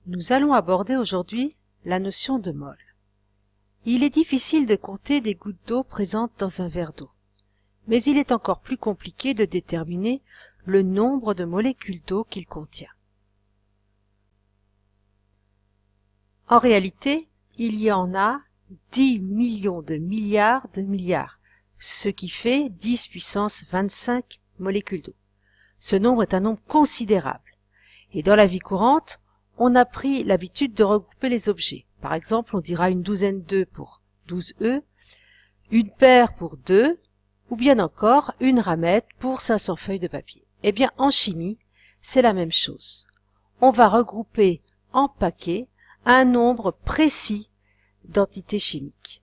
Nous allons aborder aujourd'hui la notion de mol. Il est difficile de compter des gouttes d'eau présentes dans un verre d'eau, mais il est encore plus compliqué de déterminer le nombre de molécules d'eau qu'il contient. En réalité, il y en a 10 millions de milliards, ce qui fait 10 puissance 25 molécules d'eau. Ce nombre est un nombre considérable. Et dans la vie courante, on a pris l'habitude de regrouper les objets. Par exemple, on dira une douzaine d'œufs pour 12 œufs, une paire pour 2, ou bien encore une ramette pour 500 feuilles de papier. Eh bien, en chimie, c'est la même chose. On va regrouper en paquets un nombre précis d'entités chimiques.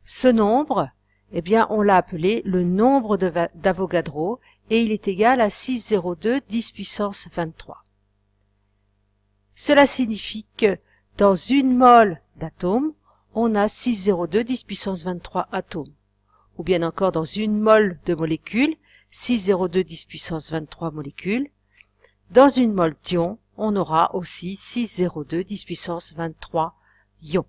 Ce nombre, eh bien, on l'a appelé le nombre d'Avogadro et il est égal à 602 10 puissance 23. Cela signifie que dans une mole d'atome, on a 602 10 puissance 23 atomes. Ou bien encore dans une mole de molécules, 602 10 puissance 23 molécules. Dans une mole d'ion, on aura aussi 602 10 puissance 23 ions.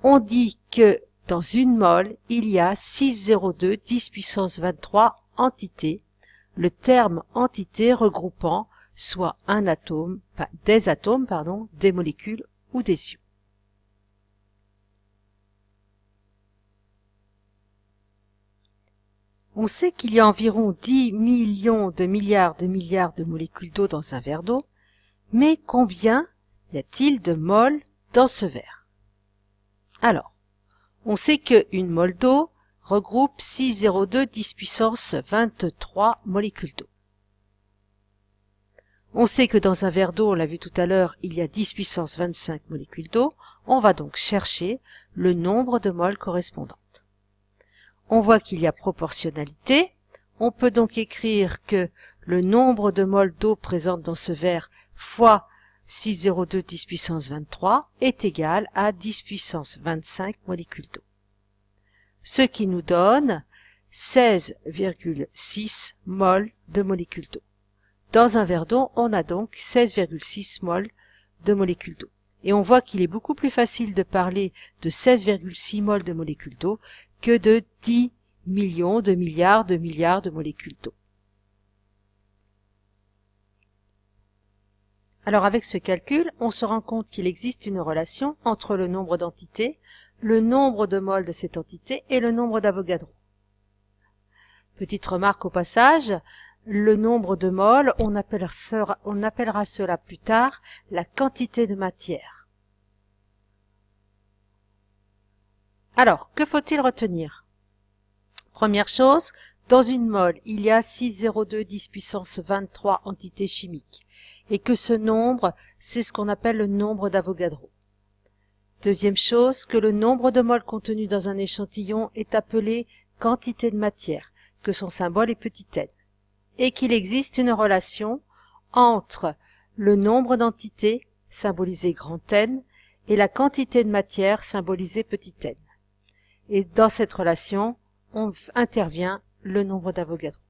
On dit que dans une mole, il y a 602 10 puissance 23 entités, le terme entité regroupant soit un atome, des atomes, des molécules ou des ions. On sait qu'il y a environ 10 millions de milliards de molécules d'eau dans un verre d'eau, mais combien y a-t-il de moles dans ce verre? Alors, on sait qu'une mole d'eau regroupe 602 10 puissance 23 molécules d'eau. On sait que dans un verre d'eau, on l'a vu tout à l'heure, il y a 10 puissance 25 molécules d'eau. On va donc chercher le nombre de moles correspondantes. On voit qu'il y a proportionnalité. On peut donc écrire que le nombre de moles d'eau présentes dans ce verre fois 602 10 puissance 23 est égal à 10 puissance 25 molécules d'eau. Ce qui nous donne 16,6 moles de molécules d'eau. Dans un verre d'eau, on a donc 16,6 moles de molécules d'eau. Et on voit qu'il est beaucoup plus facile de parler de 16,6 moles de molécules d'eau que de 10 millions de milliards de molécules d'eau. Alors avec ce calcul, on se rend compte qu'il existe une relation entre le nombre d'entités, le nombre de moles de cette entité et le nombre d'Avogadro. Petite remarque au passage, le nombre de moles, on appellera cela plus tard la quantité de matière. Alors, que faut-il retenir? Première chose, dans une mole, il y a 602 10 puissance 23 entités chimiques, et que ce nombre, c'est ce qu'on appelle le nombre d'Avogadro. Deuxième chose, que le nombre de moles contenus dans un échantillon est appelé quantité de matière, que son symbole est petit n. Et qu'il existe une relation entre le nombre d'entités, symbolisé grand N, et la quantité de matière, symbolisée petit n. Et dans cette relation, intervient le nombre d'Avogadro.